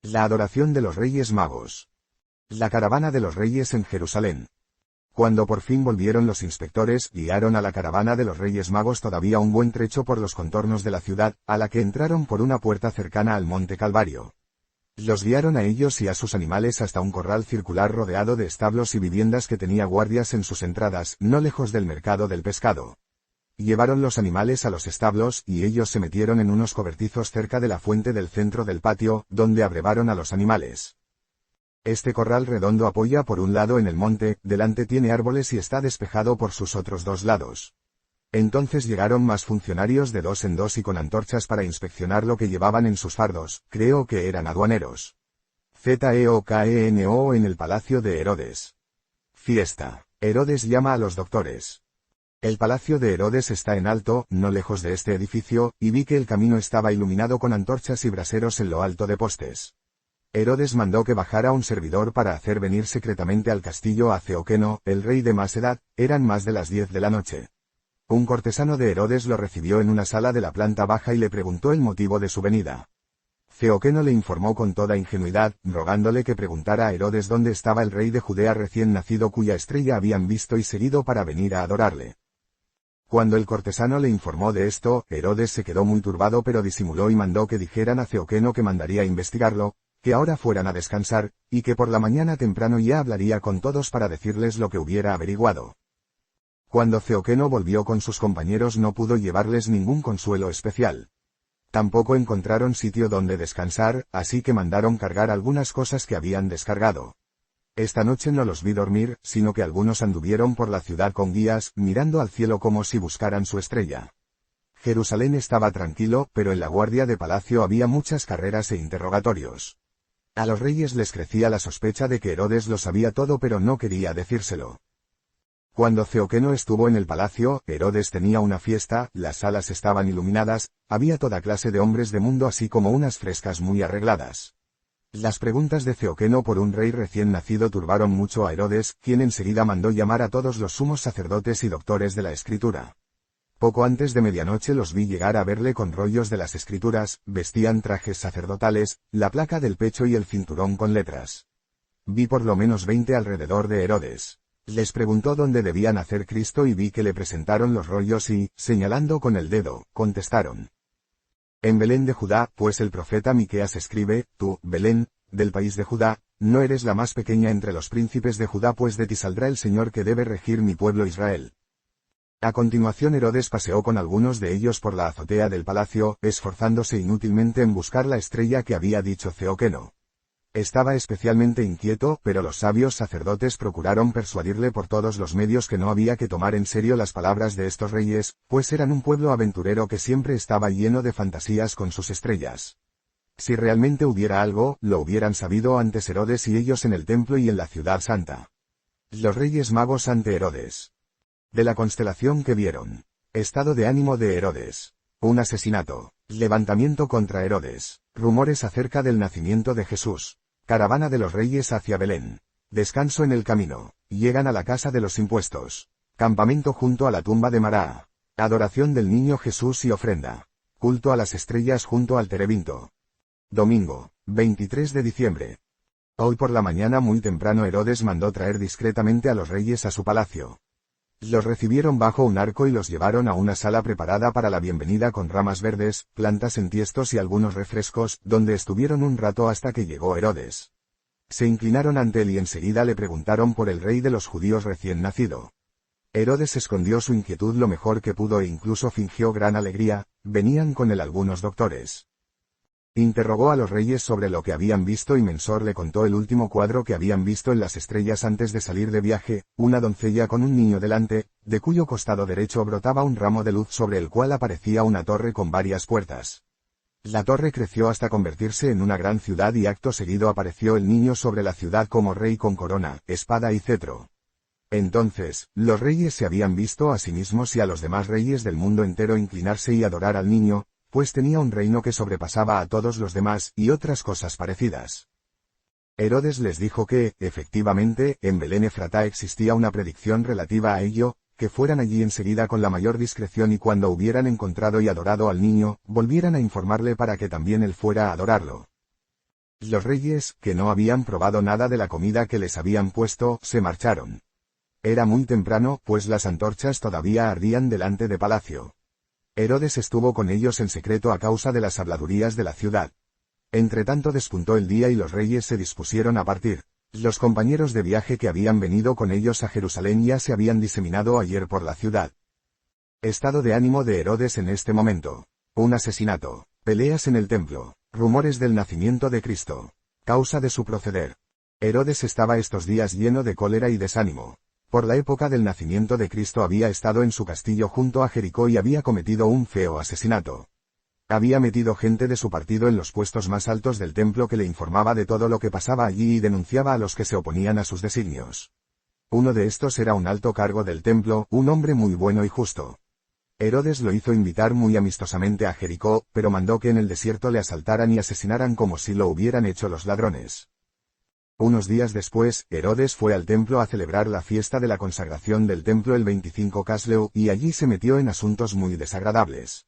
La adoración de los Reyes Magos. La caravana de los Reyes en Jerusalén. Cuando por fin volvieron los inspectores, guiaron a la caravana de los Reyes Magos todavía un buen trecho por los contornos de la ciudad, a la que entraron por una puerta cercana al Monte Calvario. Los guiaron a ellos y a sus animales hasta un corral circular rodeado de establos y viviendas que tenía guardias en sus entradas, no lejos del mercado del pescado. Llevaron los animales a los establos, y ellos se metieron en unos cobertizos cerca de la fuente del centro del patio, donde abrevaron a los animales. Este corral redondo apoya por un lado en el monte, delante tiene árboles y está despejado por sus otros dos lados. Entonces llegaron más funcionarios de dos en dos y con antorchas para inspeccionar lo que llevaban en sus fardos, creo que eran aduaneros. Zeokeno en el palacio de Herodes. Fiesta. Herodes llama a los doctores. El palacio de Herodes está en alto, no lejos de este edificio, y vi que el camino estaba iluminado con antorchas y braseros en lo alto de postes. Herodes mandó que bajara un servidor para hacer venir secretamente al castillo a Zeokeno, el rey de más edad, eran más de las 10 de la noche. Un cortesano de Herodes lo recibió en una sala de la planta baja y le preguntó el motivo de su venida. Zeokeno le informó con toda ingenuidad, rogándole que preguntara a Herodes dónde estaba el rey de Judea recién nacido cuya estrella habían visto y seguido para venir a adorarle. Cuando el cortesano le informó de esto, Herodes se quedó muy turbado pero disimuló y mandó que dijeran a Zeokeno que mandaría investigarlo, que ahora fueran a descansar, y que por la mañana temprano ya hablaría con todos para decirles lo que hubiera averiguado. Cuando Zeokeno volvió con sus compañeros no pudo llevarles ningún consuelo especial. Tampoco encontraron sitio donde descansar, así que mandaron cargar algunas cosas que habían descargado. Esta noche no los vi dormir, sino que algunos anduvieron por la ciudad con guías, mirando al cielo como si buscaran su estrella. Jerusalén estaba tranquilo, pero en la guardia de palacio había muchas carreras e interrogatorios. A los reyes les crecía la sospecha de que Herodes lo sabía todo pero no quería decírselo. Cuando Zeokeno estuvo en el palacio, Herodes tenía una fiesta, las salas estaban iluminadas, había toda clase de hombres de mundo así como unas frescas muy arregladas. Las preguntas de Zeokeno por un rey recién nacido turbaron mucho a Herodes, quien enseguida mandó llamar a todos los sumos sacerdotes y doctores de la escritura. Poco antes de medianoche los vi llegar a verle con rollos de las escrituras, vestían trajes sacerdotales, la placa del pecho y el cinturón con letras. Vi por lo menos 20 alrededor de Herodes. Les preguntó dónde debía nacer Cristo y vi que le presentaron los rollos y, señalando con el dedo, contestaron. En Belén de Judá, pues el profeta Miqueas escribe, tú, Belén, del país de Judá, no eres la más pequeña entre los príncipes de Judá pues de ti saldrá el Señor que debe regir mi pueblo Israel. A continuación Herodes paseó con algunos de ellos por la azotea del palacio, esforzándose inútilmente en buscar la estrella que había dicho Zeokeno. Estaba especialmente inquieto, pero los sabios sacerdotes procuraron persuadirle por todos los medios que no había que tomar en serio las palabras de estos reyes, pues eran un pueblo aventurero que siempre estaba lleno de fantasías con sus estrellas. Si realmente hubiera algo, lo hubieran sabido antes Herodes y ellos en el templo y en la ciudad santa. Los reyes magos ante Herodes. De la constelación que vieron. Estado de ánimo de Herodes. Un asesinato. Levantamiento contra Herodes. Rumores acerca del nacimiento de Jesús. Caravana de los reyes hacia Belén. Descanso en el camino. Llegan a la casa de los impuestos. Campamento junto a la tumba de Maraa. Adoración del niño Jesús y ofrenda. Culto a las estrellas junto al terebinto. Domingo, 23 de diciembre. Hoy por la mañana muy temprano Herodes mandó traer discretamente a los reyes a su palacio. Los recibieron bajo un arco y los llevaron a una sala preparada para la bienvenida con ramas verdes, plantas en tiestos y algunos refrescos, donde estuvieron un rato hasta que llegó Herodes. Se inclinaron ante él y enseguida le preguntaron por el rey de los judíos recién nacido. Herodes escondió su inquietud lo mejor que pudo e incluso fingió gran alegría, venían con él algunos doctores. Interrogó a los reyes sobre lo que habían visto y Mensor le contó el último cuadro que habían visto en las estrellas antes de salir de viaje, una doncella con un niño delante, de cuyo costado derecho brotaba un ramo de luz sobre el cual aparecía una torre con varias puertas. La torre creció hasta convertirse en una gran ciudad y acto seguido apareció el niño sobre la ciudad como rey con corona, espada y cetro. Entonces, los reyes se habían visto a sí mismos y a los demás reyes del mundo entero inclinarse y adorar al niño, pues tenía un reino que sobrepasaba a todos los demás, y otras cosas parecidas. Herodes les dijo que, efectivamente, en Belén Efratá existía una predicción relativa a ello, que fueran allí enseguida con la mayor discreción y cuando hubieran encontrado y adorado al niño, volvieran a informarle para que también él fuera a adorarlo. Los reyes, que no habían probado nada de la comida que les habían puesto, se marcharon. Era muy temprano, pues las antorchas todavía ardían delante de palacio. Herodes estuvo con ellos en secreto a causa de las habladurías de la ciudad. Entretanto despuntó el día y los reyes se dispusieron a partir. Los compañeros de viaje que habían venido con ellos a Jerusalén ya se habían diseminado ayer por la ciudad. Estado de ánimo de Herodes en este momento. Un asesinato. Peleas en el templo. Rumores del nacimiento de Cristo. Causa de su proceder. Herodes estaba estos días lleno de cólera y desánimo. Por la época del nacimiento de Cristo había estado en su castillo junto a Jericó y había cometido un feo asesinato. Había metido gente de su partido en los puestos más altos del templo que le informaba de todo lo que pasaba allí y denunciaba a los que se oponían a sus designios. Uno de estos era un alto cargo del templo, un hombre muy bueno y justo. Herodes lo hizo invitar muy amistosamente a Jericó, pero mandó que en el desierto le asaltaran y asesinaran como si lo hubieran hecho los ladrones. Unos días después, Herodes fue al templo a celebrar la fiesta de la consagración del templo el 25 Casleu, y allí se metió en asuntos muy desagradables.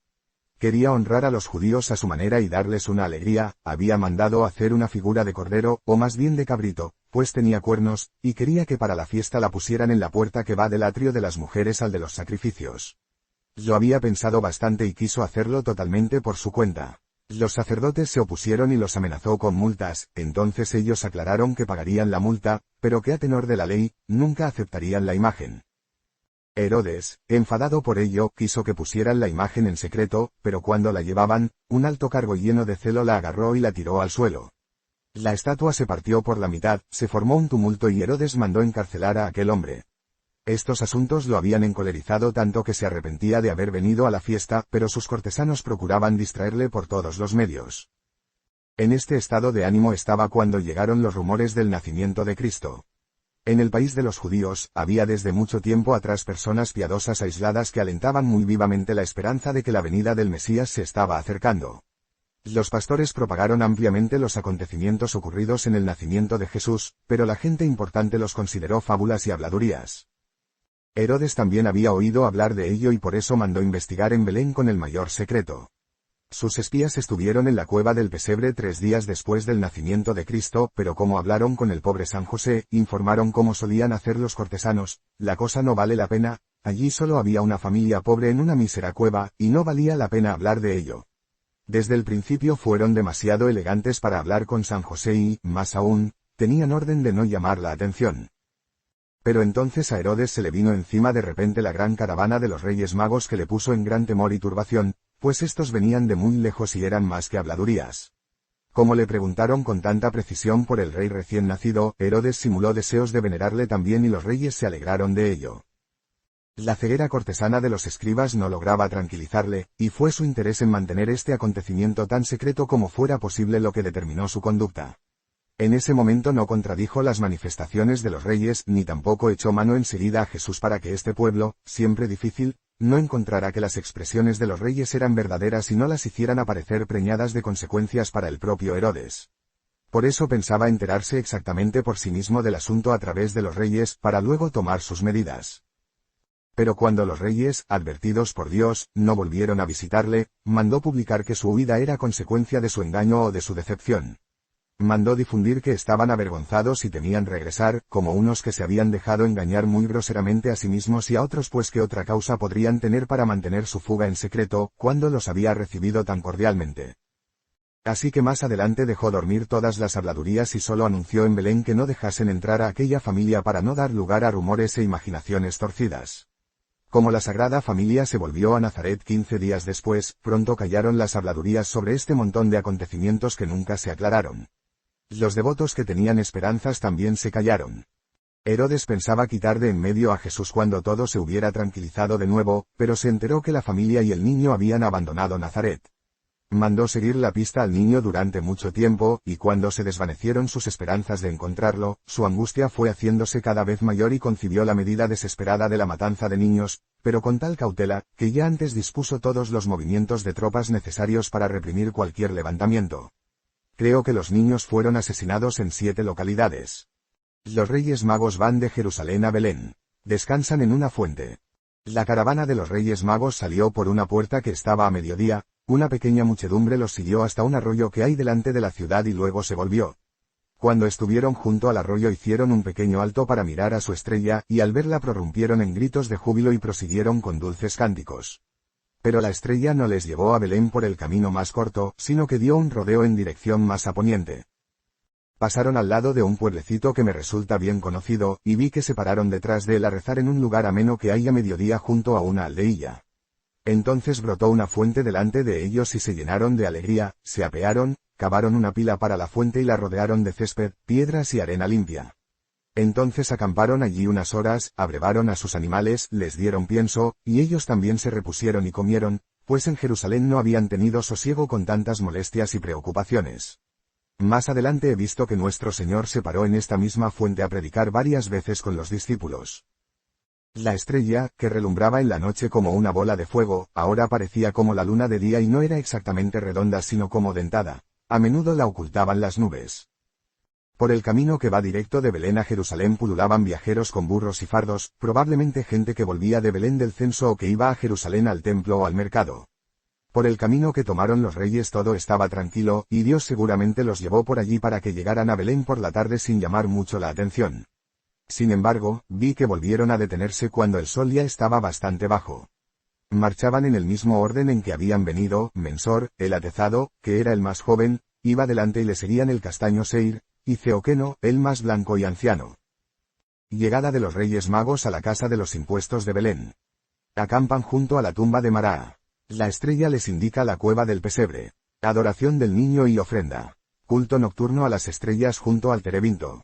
Quería honrar a los judíos a su manera y darles una alegría, había mandado hacer una figura de cordero, o más bien de cabrito, pues tenía cuernos, y quería que para la fiesta la pusieran en la puerta que va del atrio de las mujeres al de los sacrificios. Lo había pensado bastante y quiso hacerlo totalmente por su cuenta. Los sacerdotes se opusieron y los amenazó con multas, entonces ellos aclararon que pagarían la multa, pero que a tenor de la ley, nunca aceptarían la imagen. Herodes, enfadado por ello, quiso que pusieran la imagen en secreto, pero cuando la llevaban, un alto cargo lleno de celo la agarró y la tiró al suelo. La estatua se partió por la mitad, se formó un tumulto y Herodes mandó encarcelar a aquel hombre. Estos asuntos lo habían encolerizado tanto que se arrepentía de haber venido a la fiesta, pero sus cortesanos procuraban distraerle por todos los medios. En este estado de ánimo estaba cuando llegaron los rumores del nacimiento de Cristo. En el país de los judíos, había desde mucho tiempo atrás personas piadosas aisladas que alentaban muy vivamente la esperanza de que la venida del Mesías se estaba acercando. Los pastores propagaron ampliamente los acontecimientos ocurridos en el nacimiento de Jesús, pero la gente importante los consideró fábulas y habladurías. Herodes también había oído hablar de ello y por eso mandó investigar en Belén con el mayor secreto. Sus espías estuvieron en la cueva del pesebre 3 días después del nacimiento de Cristo, pero como hablaron con el pobre San José, informaron cómo solían hacer los cortesanos, la cosa no vale la pena, allí solo había una familia pobre en una mísera cueva, y no valía la pena hablar de ello. Desde el principio fueron demasiado elegantes para hablar con San José y, más aún, tenían orden de no llamar la atención. Pero entonces a Herodes se le vino encima de repente la gran caravana de los Reyes Magos que le puso en gran temor y turbación, pues estos venían de muy lejos y eran más que habladurías. Como le preguntaron con tanta precisión por el rey recién nacido, Herodes simuló deseos de venerarle también y los reyes se alegraron de ello. La ceguera cortesana de los escribas no lograba tranquilizarle, y fue su interés en mantener este acontecimiento tan secreto como fuera posible lo que determinó su conducta. En ese momento no contradijo las manifestaciones de los reyes ni tampoco echó mano enseguida a Jesús para que este pueblo, siempre difícil, no encontrara que las expresiones de los reyes eran verdaderas y no las hicieran aparecer preñadas de consecuencias para el propio Herodes. Por eso pensaba enterarse exactamente por sí mismo del asunto a través de los reyes, para luego tomar sus medidas. Pero cuando los reyes, advertidos por Dios, no volvieron a visitarle, mandó publicar que su huida era consecuencia de su engaño o de su decepción. Mandó difundir que estaban avergonzados y temían regresar, como unos que se habían dejado engañar muy groseramente a sí mismos y a otros pues que otra causa podrían tener para mantener su fuga en secreto, cuando los había recibido tan cordialmente. Así que más adelante dejó dormir todas las habladurías y solo anunció en Belén que no dejasen entrar a aquella familia para no dar lugar a rumores e imaginaciones torcidas. Como la Sagrada Familia se volvió a Nazaret 15 días después, pronto callaron las habladurías sobre este montón de acontecimientos que nunca se aclararon. Los devotos que tenían esperanzas también se callaron. Herodes pensaba quitar de en medio a Jesús cuando todo se hubiera tranquilizado de nuevo, pero se enteró que la familia y el niño habían abandonado Nazaret. Mandó seguir la pista al niño durante mucho tiempo, y cuando se desvanecieron sus esperanzas de encontrarlo, su angustia fue haciéndose cada vez mayor y concibió la medida desesperada de la matanza de niños, pero con tal cautela, que ya antes dispuso todos los movimientos de tropas necesarios para reprimir cualquier levantamiento. Creo que los niños fueron asesinados en 7 localidades. Los Reyes Magos van de Jerusalén a Belén. Descansan en una fuente. La caravana de los Reyes Magos salió por una puerta que estaba a mediodía, Una pequeña muchedumbre los siguió hasta un arroyo que hay delante de la ciudad y luego se volvió. Cuando estuvieron junto al arroyo hicieron un pequeño alto para mirar a su estrella, y al verla prorrumpieron en gritos de júbilo y prosiguieron con dulces cánticos. Pero la estrella no les llevó a Belén por el camino más corto, sino que dio un rodeo en dirección más a poniente. Pasaron al lado de un pueblecito que me resulta bien conocido, y vi que se pararon detrás de él a rezar en un lugar ameno que hay a mediodía junto a una aldeilla. Entonces brotó una fuente delante de ellos y se llenaron de alegría, se apearon, cavaron una pila para la fuente y la rodearon de césped, piedras y arena limpia. Entonces acamparon allí unas horas, abrevaron a sus animales, les dieron pienso, y ellos también se repusieron y comieron, pues en Jerusalén no habían tenido sosiego con tantas molestias y preocupaciones. Más adelante he visto que nuestro Señor se paró en esta misma fuente a predicar varias veces con los discípulos. La estrella, que relumbraba en la noche como una bola de fuego, ahora parecía como la luna de día y no era exactamente redonda sino como dentada. A menudo la ocultaban las nubes. Por el camino que va directo de Belén a Jerusalén pululaban viajeros con burros y fardos, probablemente gente que volvía de Belén del censo o que iba a Jerusalén al templo o al mercado. Por el camino que tomaron los reyes todo estaba tranquilo, y Dios seguramente los llevó por allí para que llegaran a Belén por la tarde sin llamar mucho la atención. Sin embargo, vi que volvieron a detenerse cuando el sol ya estaba bastante bajo. Marchaban en el mismo orden en que habían venido. Mensor, el atezado, que era el más joven, iba delante y le seguían el castaño Seir, y Ceoqueno, el más blanco y anciano. Llegada de los Reyes Magos a la casa de los impuestos de Belén. Acampan junto a la tumba de María. La estrella les indica la cueva del pesebre. Adoración del niño y ofrenda. Culto nocturno a las estrellas junto al terebinto.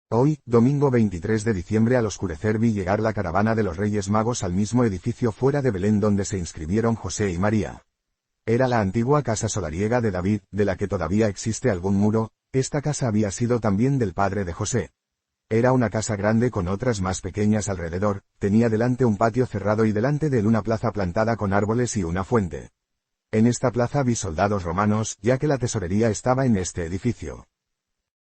Hoy, domingo 23 de diciembre al oscurecer vi llegar la caravana de los Reyes Magos al mismo edificio fuera de Belén donde se inscribieron José y María. Era la antigua casa solariega de David, de la que todavía existe algún muro. Esta casa había sido también del padre de José. Era una casa grande con otras más pequeñas alrededor, tenía delante un patio cerrado y delante de él una plaza plantada con árboles y una fuente. En esta plaza vi soldados romanos, ya que la tesorería estaba en este edificio.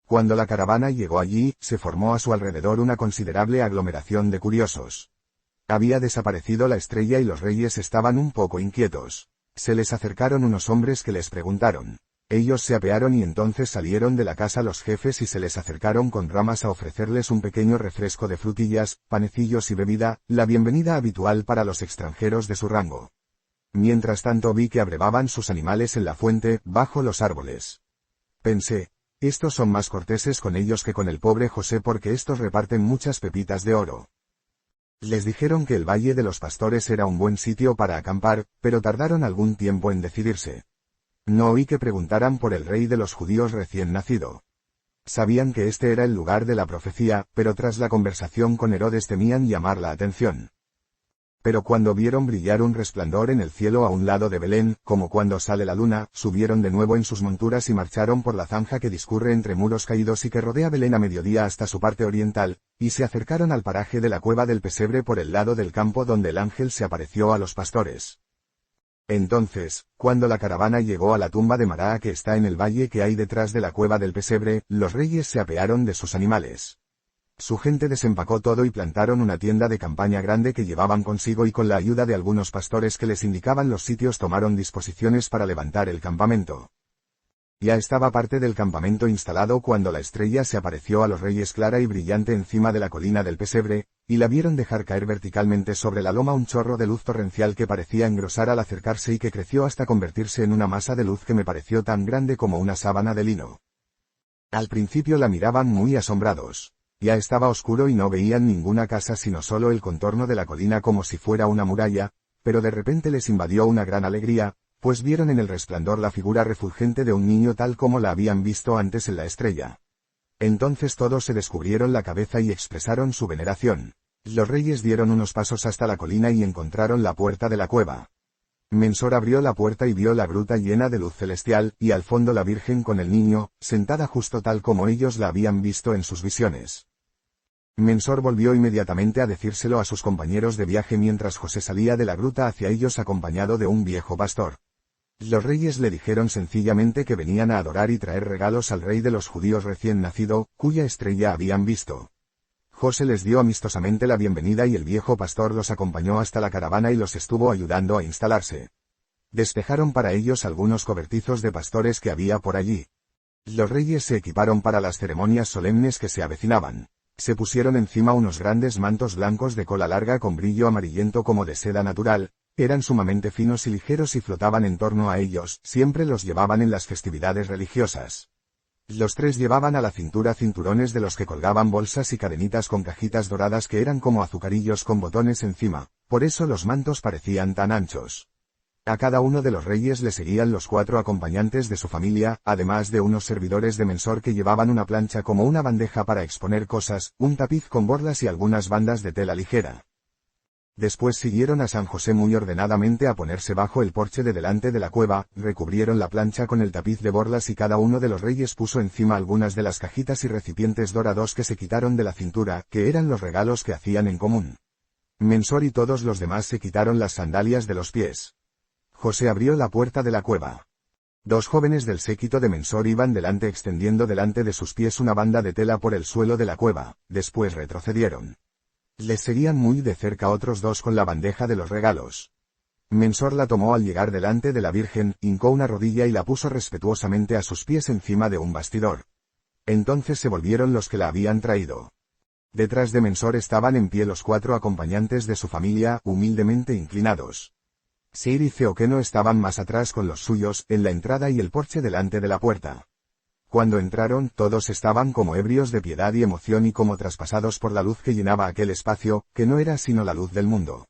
Cuando la caravana llegó allí, se formó a su alrededor una considerable aglomeración de curiosos. Había desaparecido la estrella y los reyes estaban un poco inquietos. Se les acercaron unos hombres que les preguntaron. Ellos se apearon y entonces salieron de la casa los jefes y se les acercaron con ramas a ofrecerles un pequeño refresco de frutillas, panecillos y bebida, la bienvenida habitual para los extranjeros de su rango. Mientras tanto vi que abrevaban sus animales en la fuente, bajo los árboles. Pensé, estos son más corteses con ellos que con el pobre José porque estos reparten muchas pepitas de oro. Les dijeron que el Valle de los Pastores era un buen sitio para acampar, pero tardaron algún tiempo en decidirse. No oí que preguntaran por el rey de los judíos recién nacido. Sabían que este era el lugar de la profecía, pero tras la conversación con Herodes temían llamar la atención. Pero cuando vieron brillar un resplandor en el cielo a un lado de Belén, como cuando sale la luna, subieron de nuevo en sus monturas y marcharon por la zanja que discurre entre muros caídos y que rodea Belén a mediodía hasta su parte oriental, y se acercaron al paraje de la cueva del pesebre por el lado del campo donde el ángel se apareció a los pastores. Entonces, cuando la caravana llegó a la tumba de María que está en el valle que hay detrás de la cueva del pesebre, los reyes se apearon de sus animales. Su gente desempacó todo y plantaron una tienda de campaña grande que llevaban consigo y con la ayuda de algunos pastores que les indicaban los sitios tomaron disposiciones para levantar el campamento. Ya estaba parte del campamento instalado cuando la estrella se apareció a los reyes clara y brillante encima de la colina del pesebre, y la vieron dejar caer verticalmente sobre la loma un chorro de luz torrencial que parecía engrosar al acercarse y que creció hasta convertirse en una masa de luz que me pareció tan grande como una sábana de lino. Al principio la miraban muy asombrados. Ya estaba oscuro y no veían ninguna casa sino solo el contorno de la colina como si fuera una muralla, pero de repente les invadió una gran alegría, pues vieron en el resplandor la figura refulgente de un niño tal como la habían visto antes en la estrella. Entonces todos se descubrieron la cabeza y expresaron su veneración. Los reyes dieron unos pasos hasta la colina y encontraron la puerta de la cueva. Mensor abrió la puerta y vio la gruta llena de luz celestial, y al fondo la Virgen con el niño, sentada justo tal como ellos la habían visto en sus visiones. Mensor volvió inmediatamente a decírselo a sus compañeros de viaje mientras José salía de la gruta hacia ellos acompañado de un viejo pastor. Los reyes le dijeron sencillamente que venían a adorar y traer regalos al rey de los judíos recién nacido, cuya estrella habían visto. José les dio amistosamente la bienvenida y el viejo pastor los acompañó hasta la caravana y los estuvo ayudando a instalarse. Despejaron para ellos algunos cobertizos de pastores que había por allí. Los reyes se equiparon para las ceremonias solemnes que se avecinaban. Se pusieron encima unos grandes mantos blancos de cola larga con brillo amarillento como de seda natural, eran sumamente finos y ligeros y flotaban en torno a ellos, siempre los llevaban en las festividades religiosas. Los tres llevaban a la cintura cinturones de los que colgaban bolsas y cadenitas con cajitas doradas que eran como azucarillos con botones encima, por eso los mantos parecían tan anchos. A cada uno de los reyes le seguían los 4 acompañantes de su familia, además de unos servidores de Mensor que llevaban una plancha como una bandeja para exponer cosas, un tapiz con borlas y algunas bandas de tela ligera. Después siguieron a San José muy ordenadamente a ponerse bajo el porche de delante de la cueva, recubrieron la plancha con el tapiz de borlas y cada uno de los reyes puso encima algunas de las cajitas y recipientes dorados que se quitaron de la cintura, que eran los regalos que hacían en común. Mensor y todos los demás se quitaron las sandalias de los pies. José abrió la puerta de la cueva. 2 jóvenes del séquito de Mensor iban delante extendiendo delante de sus pies una banda de tela por el suelo de la cueva, después retrocedieron. Les seguían muy de cerca otros 2 con la bandeja de los regalos. Mensor la tomó al llegar delante de la Virgen, hincó una rodilla y la puso respetuosamente a sus pies encima de un bastidor. Entonces se volvieron los que la habían traído. Detrás de Mensor estaban en pie los 4 acompañantes de su familia, humildemente inclinados. Seir y Ceoqueno estaban más atrás con los suyos, en la entrada y el porche delante de la puerta. Cuando entraron, todos estaban como ebrios de piedad y emoción y como traspasados por la luz que llenaba aquel espacio, que no era sino la luz del mundo.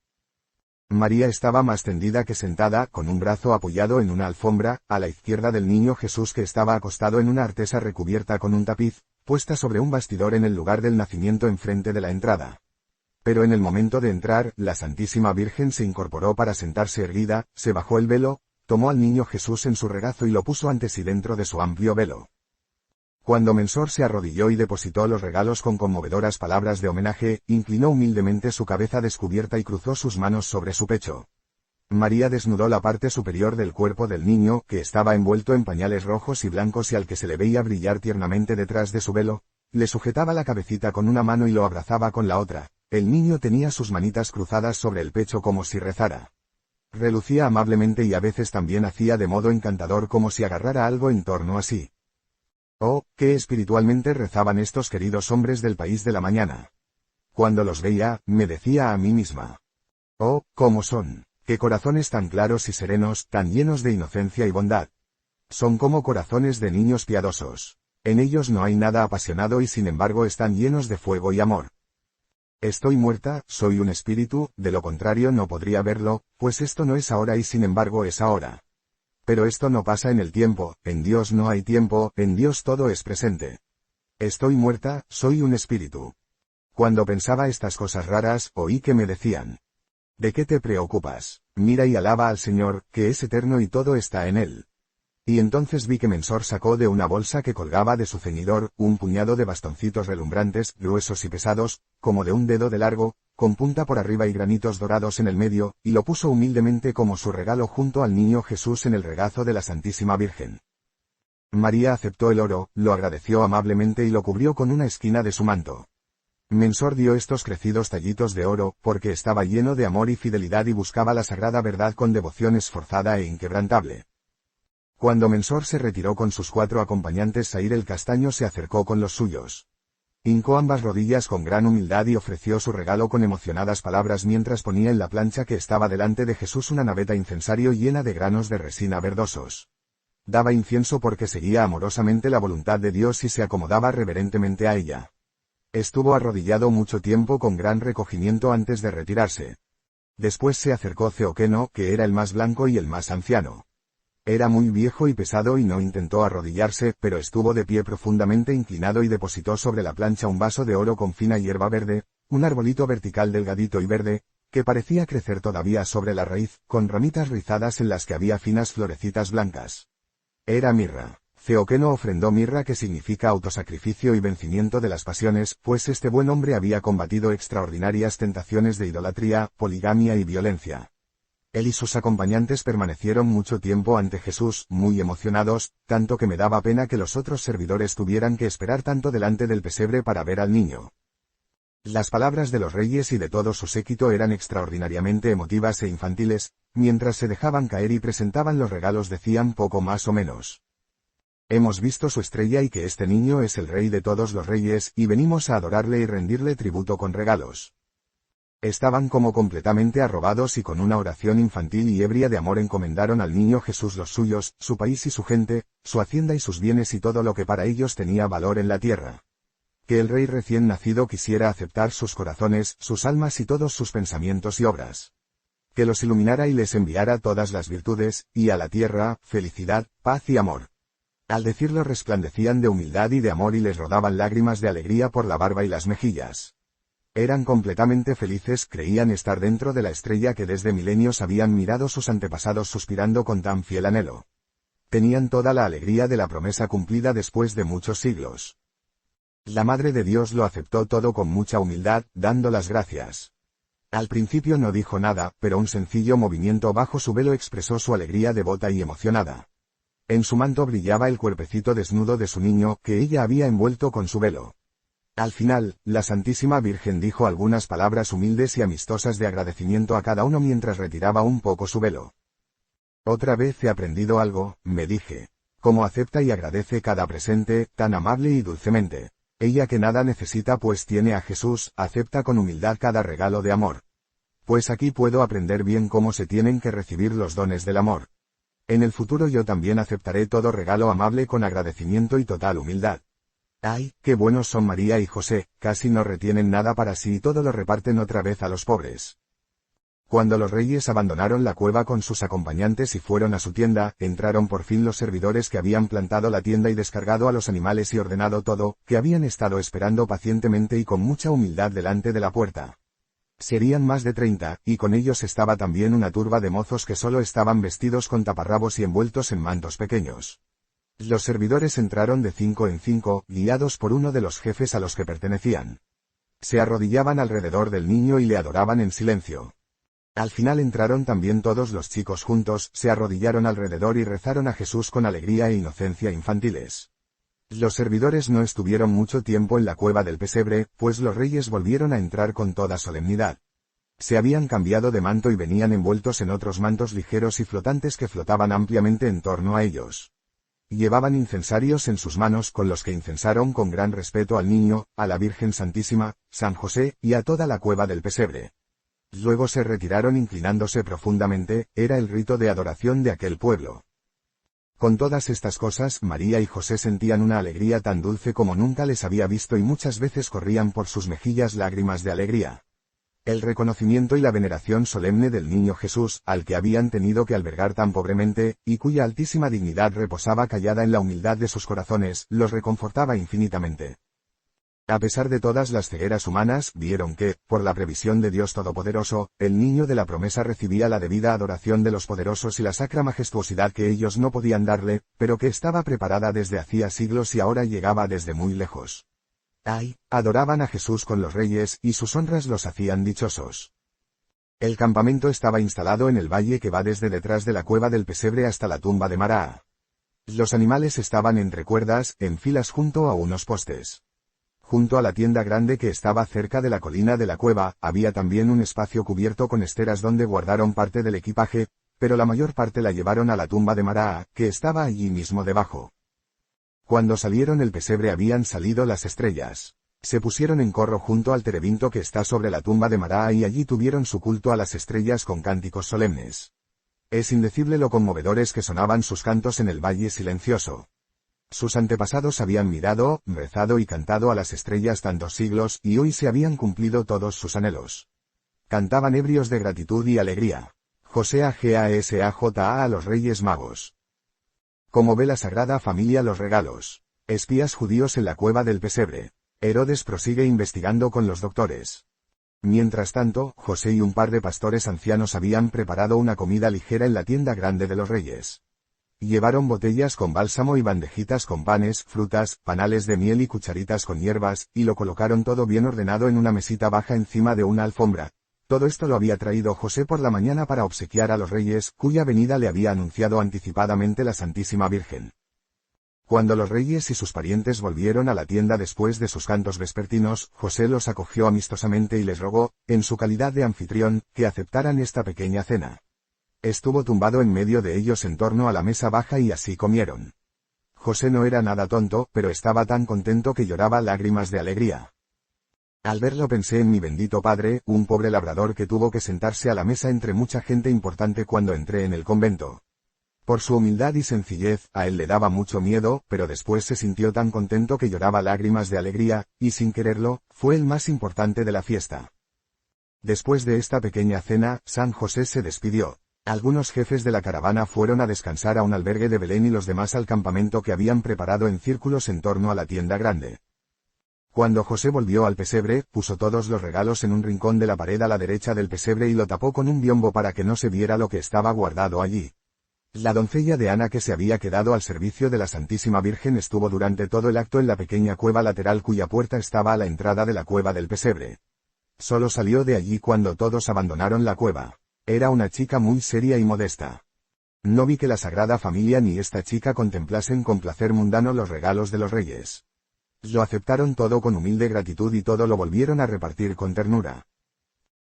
María estaba más tendida que sentada, con un brazo apoyado en una alfombra, a la izquierda del niño Jesús que estaba acostado en una artesa recubierta con un tapiz, puesta sobre un bastidor en el lugar del nacimiento enfrente de la entrada. Pero en el momento de entrar, la Santísima Virgen se incorporó para sentarse erguida, se bajó el velo, tomó al niño Jesús en su regazo y lo puso ante sí dentro de su amplio velo. Cuando Mensor se arrodilló y depositó los regalos con conmovedoras palabras de homenaje, inclinó humildemente su cabeza descubierta y cruzó sus manos sobre su pecho. María desnudó la parte superior del cuerpo del niño, que estaba envuelto en pañales rojos y blancos y al que se le veía brillar tiernamente detrás de su velo, le sujetaba la cabecita con una mano y lo abrazaba con la otra. El niño tenía sus manitas cruzadas sobre el pecho como si rezara. Relucía amablemente y a veces también hacía de modo encantador como si agarrara algo en torno a sí. Oh, qué espiritualmente rezaban estos queridos hombres del país de la mañana. Cuando los veía, me decía a mí misma. Oh, cómo son, qué corazones tan claros y serenos, tan llenos de inocencia y bondad. Son como corazones de niños piadosos. En ellos no hay nada apasionado y sin embargo están llenos de fuego y amor. Estoy muerta, soy un espíritu, de lo contrario no podría verlo, pues esto no es ahora y sin embargo es ahora. Pero esto no pasa en el tiempo, en Dios no hay tiempo, en Dios todo es presente. Estoy muerta, soy un espíritu. Cuando pensaba estas cosas raras, oí que me decían: ¿de qué te preocupas? Mira y alaba al Señor, que es eterno y todo está en Él. Y entonces vi que Mensor sacó de una bolsa que colgaba de su ceñidor, un puñado de bastoncitos relumbrantes, gruesos y pesados, como de un dedo de largo, con punta por arriba y granitos dorados en el medio, y lo puso humildemente como su regalo junto al niño Jesús en el regazo de la Santísima Virgen. María aceptó el oro, lo agradeció amablemente y lo cubrió con una esquina de su manto. Mensor dio estos crecidos tallitos de oro, porque estaba lleno de amor y fidelidad y buscaba la sagrada verdad con devoción esforzada e inquebrantable. Cuando Mensor se retiró con sus 4 acompañantes, Sair el Castaño se acercó con los suyos. Hincó ambas rodillas con gran humildad y ofreció su regalo con emocionadas palabras mientras ponía en la plancha que estaba delante de Jesús una naveta incensario llena de granos de resina verdosos. Daba incienso porque seguía amorosamente la voluntad de Dios y se acomodaba reverentemente a ella. Estuvo arrodillado mucho tiempo con gran recogimiento antes de retirarse. Después se acercó Ceoqueno, que era el más blanco y el más anciano. Era muy viejo y pesado y no intentó arrodillarse, pero estuvo de pie profundamente inclinado y depositó sobre la plancha un vaso de oro con fina hierba verde, un arbolito vertical delgadito y verde, que parecía crecer todavía sobre la raíz, con ramitas rizadas en las que había finas florecitas blancas. Era mirra. Ceoqueno ofrendó mirra, que significa autosacrificio y vencimiento de las pasiones, pues este buen hombre había combatido extraordinarias tentaciones de idolatría, poligamia y violencia. Él y sus acompañantes permanecieron mucho tiempo ante Jesús, muy emocionados, tanto que me daba pena que los otros servidores tuvieran que esperar tanto delante del pesebre para ver al niño. Las palabras de los reyes y de todo su séquito eran extraordinariamente emotivas e infantiles, Mientras se dejaban caer y presentaban los regalos decían poco más o menos: hemos visto su estrella y que este niño es el rey de todos los reyes, y venimos a adorarle y rendirle tributo con regalos. Estaban como completamente arrobados y con una oración infantil y ebria de amor encomendaron al niño Jesús los suyos, su país y su gente, su hacienda y sus bienes y todo lo que para ellos tenía valor en la tierra. Que el rey recién nacido quisiera aceptar sus corazones, sus almas y todos sus pensamientos y obras. Que los iluminara y les enviara todas las virtudes, y a la tierra, felicidad, paz y amor. Al decirlo resplandecían de humildad y de amor y les rodaban lágrimas de alegría por la barba y las mejillas. Eran completamente felices, creían estar dentro de la estrella que desde milenios habían mirado sus antepasados suspirando con tan fiel anhelo. Tenían toda la alegría de la promesa cumplida después de muchos siglos. La Madre de Dios lo aceptó todo con mucha humildad, dando las gracias. Al principio no dijo nada, pero un sencillo movimiento bajo su velo expresó su alegría devota y emocionada. En su manto brillaba el cuerpecito desnudo de su niño, que ella había envuelto con su velo. Al final, la Santísima Virgen dijo algunas palabras humildes y amistosas de agradecimiento a cada uno mientras retiraba un poco su velo. Otra vez he aprendido algo, me dije. Cómo acepta y agradece cada presente, tan amable y dulcemente. Ella que nada necesita pues tiene a Jesús, acepta con humildad cada regalo de amor. Pues aquí puedo aprender bien cómo se tienen que recibir los dones del amor. En el futuro yo también aceptaré todo regalo amable con agradecimiento y total humildad. ¡Ay, qué buenos son María y José! Casi no retienen nada para sí y todo lo reparten otra vez a los pobres. Cuando los reyes abandonaron la cueva con sus acompañantes y fueron a su tienda, entraron por fin los servidores que habían plantado la tienda y descargado a los animales y ordenado todo, que habían estado esperando pacientemente y con mucha humildad delante de la puerta. Serían más de 30, y con ellos estaba también una turba de mozos que solo estaban vestidos con taparrabos y envueltos en mantos pequeños. Los servidores entraron de 5 en 5, guiados por uno de los jefes a los que pertenecían. Se arrodillaban alrededor del niño y le adoraban en silencio. Al final entraron también todos los chicos juntos, se arrodillaron alrededor y rezaron a Jesús con alegría e inocencia infantiles. Los servidores no estuvieron mucho tiempo en la cueva del pesebre, pues los reyes volvieron a entrar con toda solemnidad. Se habían cambiado de manto y venían envueltos en otros mantos ligeros y flotantes que flotaban ampliamente en torno a ellos. Llevaban incensarios en sus manos con los que incensaron con gran respeto al niño, a la Virgen Santísima, San José, y a toda la cueva del pesebre. Luego se retiraron inclinándose profundamente, era el rito de adoración de aquel pueblo. Con todas estas cosas, María y José sentían una alegría tan dulce como nunca les había visto y muchas veces corrían por sus mejillas lágrimas de alegría. El reconocimiento y la veneración solemne del niño Jesús, al que habían tenido que albergar tan pobremente, y cuya altísima dignidad reposaba callada en la humildad de sus corazones, los reconfortaba infinitamente. A pesar de todas las cegueras humanas, vieron que, por la previsión de Dios Todopoderoso, el niño de la promesa recibía la debida adoración de los poderosos y la sacra majestuosidad que ellos no podían darle, pero que estaba preparada desde hacía siglos y ahora llegaba desde muy lejos. ¡Ay! Adoraban a Jesús con los reyes, y sus honras los hacían dichosos. El campamento estaba instalado en el valle que va desde detrás de la cueva del pesebre hasta la tumba de Maraa. Los animales estaban entre cuerdas, en filas junto a unos postes. Junto a la tienda grande que estaba cerca de la colina de la cueva, había también un espacio cubierto con esteras donde guardaron parte del equipaje, pero la mayor parte la llevaron a la tumba de Maraa, que estaba allí mismo debajo. Cuando salieron el pesebre habían salido las estrellas. Se pusieron en corro junto al terebinto que está sobre la tumba de Maraa y allí tuvieron su culto a las estrellas con cánticos solemnes. Es indecible lo conmovedores que sonaban sus cantos en el valle silencioso. Sus antepasados habían mirado, rezado y cantado a las estrellas tantos siglos, y hoy se habían cumplido todos sus anhelos. Cantaban ebrios de gratitud y alegría. José Agasaja a los Reyes Magos. Como ve la Sagrada Familia los regalos. Espías judíos en la cueva del pesebre. Herodes prosigue investigando con los doctores. Mientras tanto, José y un par de pastores ancianos habían preparado una comida ligera en la tienda grande de los reyes. Llevaron botellas con bálsamo y bandejitas con panes, frutas, panales de miel y cucharitas con hierbas, y lo colocaron todo bien ordenado en una mesita baja encima de una alfombra. Todo esto lo había traído José por la mañana para obsequiar a los reyes, cuya venida le había anunciado anticipadamente la Santísima Virgen. Cuando los reyes y sus parientes volvieron a la tienda después de sus cantos vespertinos, José los acogió amistosamente y les rogó, en su calidad de anfitrión, que aceptaran esta pequeña cena. Estuvo tumbado en medio de ellos en torno a la mesa baja y así comieron. José no era nada tonto, pero estaba tan contento que lloraba lágrimas de alegría. Al verlo pensé en mi bendito padre, un pobre labrador que tuvo que sentarse a la mesa entre mucha gente importante cuando entré en el convento. Por su humildad y sencillez, a él le daba mucho miedo, pero después se sintió tan contento que lloraba lágrimas de alegría, y sin quererlo, fue el más importante de la fiesta. Después de esta pequeña cena, San José se despidió. Algunos jefes de la caravana fueron a descansar a un albergue de Belén y los demás al campamento que habían preparado en círculos en torno a la tienda grande. Cuando José volvió al pesebre, puso todos los regalos en un rincón de la pared a la derecha del pesebre y lo tapó con un biombo para que no se viera lo que estaba guardado allí. La doncella de Ana que se había quedado al servicio de la Santísima Virgen estuvo durante todo el acto en la pequeña cueva lateral cuya puerta estaba a la entrada de la cueva del pesebre. Solo salió de allí cuando todos abandonaron la cueva. Era una chica muy seria y modesta. No vi que la Sagrada Familia ni esta chica contemplasen con placer mundano los regalos de los reyes. Lo aceptaron todo con humilde gratitud y todo lo volvieron a repartir con ternura.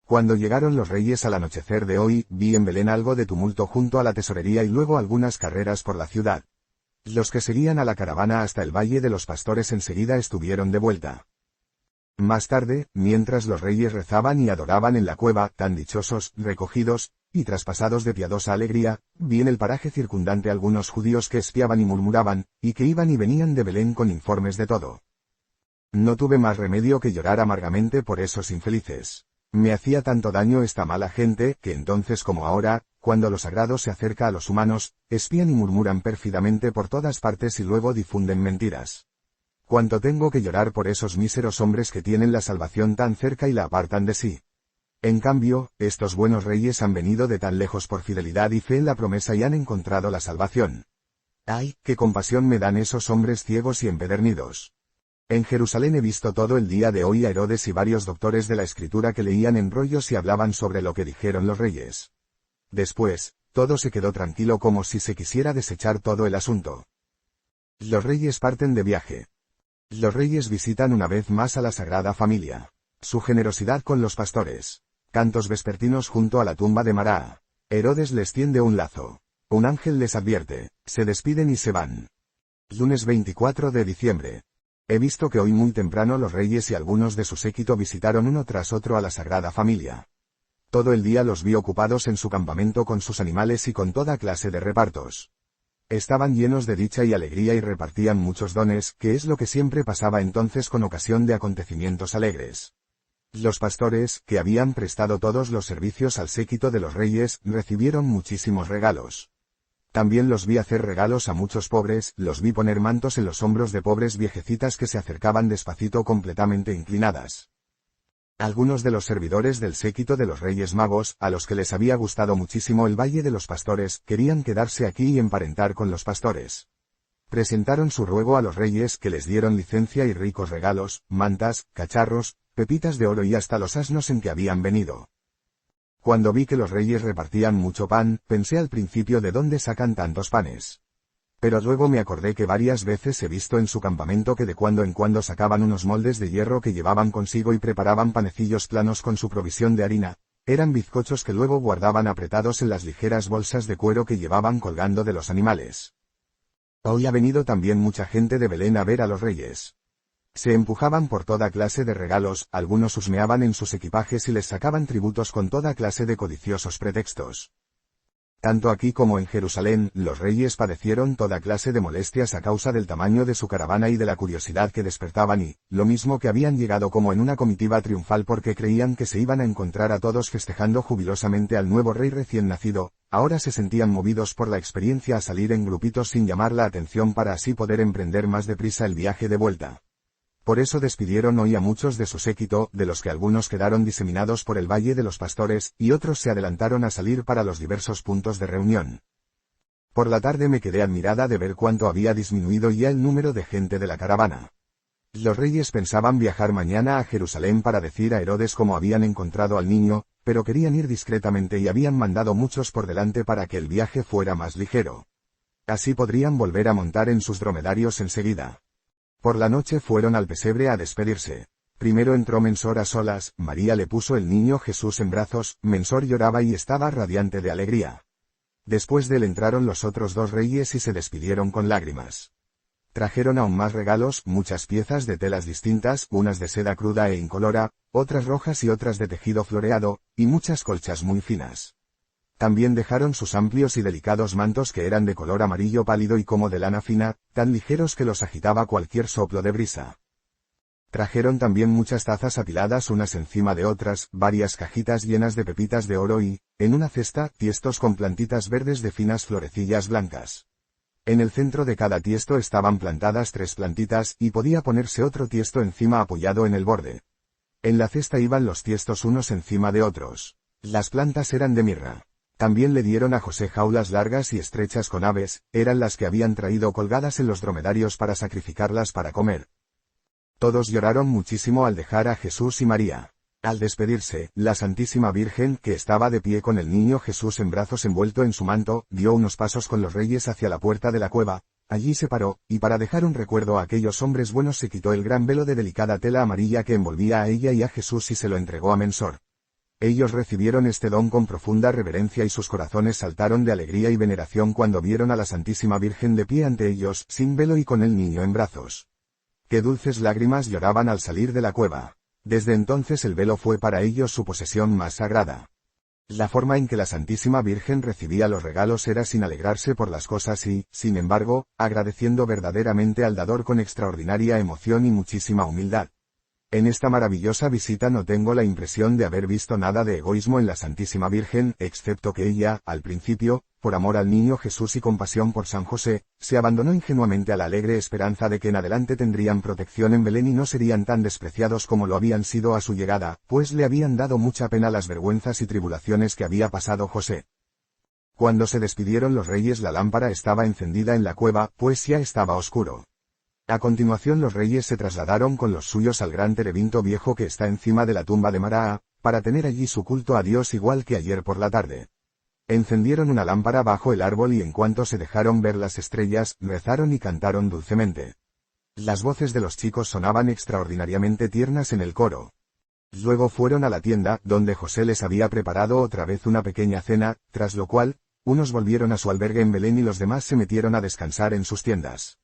Cuando llegaron los reyes al anochecer de hoy, vi en Belén algo de tumulto junto a la tesorería y luego algunas carreras por la ciudad. Los que seguían a la caravana hasta el Valle de los Pastores enseguida estuvieron de vuelta. Más tarde, mientras los reyes rezaban y adoraban en la cueva, tan dichosos, recogidos, y traspasados de piadosa alegría, vi en el paraje circundante algunos judíos que espiaban y murmuraban, y que iban y venían de Belén con informes de todo. No tuve más remedio que llorar amargamente por esos infelices. Me hacía tanto daño esta mala gente, que entonces como ahora, cuando lo sagrado se acerca a los humanos, espían y murmuran pérfidamente por todas partes y luego difunden mentiras. Cuánto tengo que llorar por esos míseros hombres que tienen la salvación tan cerca y la apartan de sí. En cambio, estos buenos reyes han venido de tan lejos por fidelidad y fe en la promesa y han encontrado la salvación. ¡Ay, qué compasión me dan esos hombres ciegos y empedernidos! En Jerusalén he visto todo el día de hoy a Herodes y varios doctores de la Escritura que leían en rollos y hablaban sobre lo que dijeron los reyes. Después, todo se quedó tranquilo como si se quisiera desechar todo el asunto. Los reyes parten de viaje. Los reyes visitan una vez más a la Sagrada Familia. Su generosidad con los pastores. Cantos vespertinos junto a la tumba de María. Herodes les tiende un lazo. Un ángel les advierte. Se despiden y se van. Lunes 24 de diciembre. He visto que hoy muy temprano los reyes y algunos de su séquito visitaron uno tras otro a la Sagrada Familia. Todo el día los vi ocupados en su campamento con sus animales y con toda clase de repartos. Estaban llenos de dicha y alegría y repartían muchos dones, que es lo que siempre pasaba entonces con ocasión de acontecimientos alegres. Los pastores, que habían prestado todos los servicios al séquito de los reyes, recibieron muchísimos regalos. También los vi hacer regalos a muchos pobres, los vi poner mantos en los hombros de pobres viejecitas que se acercaban despacito completamente inclinadas. Algunos de los servidores del séquito de los Reyes Magos, a los que les había gustado muchísimo el Valle de los Pastores, querían quedarse aquí y emparentar con los pastores. Presentaron su ruego a los reyes que les dieron licencia y ricos regalos, mantas, cacharros, pepitas de oro y hasta los asnos en que habían venido. Cuando vi que los reyes repartían mucho pan, pensé al principio de dónde sacan tantos panes. Pero luego me acordé que varias veces he visto en su campamento que de cuando en cuando sacaban unos moldes de hierro que llevaban consigo y preparaban panecillos planos con su provisión de harina. Eran bizcochos que luego guardaban apretados en las ligeras bolsas de cuero que llevaban colgando de los animales. Hoy ha venido también mucha gente de Belén a ver a los reyes. Se empujaban por toda clase de regalos, algunos husmeaban en sus equipajes y les sacaban tributos con toda clase de codiciosos pretextos. Tanto aquí como en Jerusalén, los reyes padecieron toda clase de molestias a causa del tamaño de su caravana y de la curiosidad que despertaban y, lo mismo que habían llegado como en una comitiva triunfal porque creían que se iban a encontrar a todos festejando jubilosamente al nuevo rey recién nacido, ahora se sentían movidos por la experiencia a salir en grupitos sin llamar la atención para así poder emprender más deprisa el viaje de vuelta. Por eso despidieron hoy a muchos de su séquito, de los que algunos quedaron diseminados por el Valle de los Pastores, y otros se adelantaron a salir para los diversos puntos de reunión. Por la tarde me quedé admirada de ver cuánto había disminuido ya el número de gente de la caravana. Los reyes pensaban viajar mañana a Jerusalén para decir a Herodes cómo habían encontrado al niño, pero querían ir discretamente y habían mandado muchos por delante para que el viaje fuera más ligero. Así podrían volver a montar en sus dromedarios enseguida. Por la noche fueron al pesebre a despedirse. Primero entró Mensor a solas, María le puso el niño Jesús en brazos, Mensor lloraba y estaba radiante de alegría. Después de él entraron los otros 2 reyes y se despidieron con lágrimas. Trajeron aún más regalos, muchas piezas de telas distintas, unas de seda cruda e incolora, otras rojas y otras de tejido floreado, y muchas colchas muy finas. También dejaron sus amplios y delicados mantos que eran de color amarillo pálido y como de lana fina, tan ligeros que los agitaba cualquier soplo de brisa. Trajeron también muchas tazas apiladas unas encima de otras, varias cajitas llenas de pepitas de oro y, en una cesta, tiestos con plantitas verdes de finas florecillas blancas. En el centro de cada tiesto estaban plantadas 3 plantitas, y podía ponerse otro tiesto encima apoyado en el borde. En la cesta iban los tiestos unos encima de otros. Las plantas eran de mirra. También le dieron a José jaulas largas y estrechas con aves, eran las que habían traído colgadas en los dromedarios para sacrificarlas para comer. Todos lloraron muchísimo al dejar a Jesús y María. Al despedirse, la Santísima Virgen, que estaba de pie con el niño Jesús en brazos envuelto en su manto, dio unos pasos con los reyes hacia la puerta de la cueva, allí se paró, y para dejar un recuerdo a aquellos hombres buenos se quitó el gran velo de delicada tela amarilla que envolvía a ella y a Jesús y se lo entregó a Mensor. Ellos recibieron este don con profunda reverencia y sus corazones saltaron de alegría y veneración cuando vieron a la Santísima Virgen de pie ante ellos, sin velo y con el niño en brazos. Qué dulces lágrimas lloraban al salir de la cueva. Desde entonces el velo fue para ellos su posesión más sagrada. La forma en que la Santísima Virgen recibía los regalos era sin alegrarse por las cosas y, sin embargo, agradeciendo verdaderamente al dador con extraordinaria emoción y muchísima humildad. En esta maravillosa visita no tengo la impresión de haber visto nada de egoísmo en la Santísima Virgen, excepto que ella, al principio, por amor al niño Jesús y compasión por San José, se abandonó ingenuamente a la alegre esperanza de que en adelante tendrían protección en Belén y no serían tan despreciados como lo habían sido a su llegada, pues le habían dado mucha pena las vergüenzas y tribulaciones que había pasado José. Cuando se despidieron los reyes la lámpara estaba encendida en la cueva, pues ya estaba oscuro. A continuación los reyes se trasladaron con los suyos al gran terebinto viejo que está encima de la tumba de Maraa, para tener allí su culto a Dios igual que ayer por la tarde. Encendieron una lámpara bajo el árbol y en cuanto se dejaron ver las estrellas, rezaron y cantaron dulcemente. Las voces de los chicos sonaban extraordinariamente tiernas en el coro. Luego fueron a la tienda, donde José les había preparado otra vez una pequeña cena, tras lo cual, unos volvieron a su albergue en Belén y los demás se metieron a descansar en sus tiendas.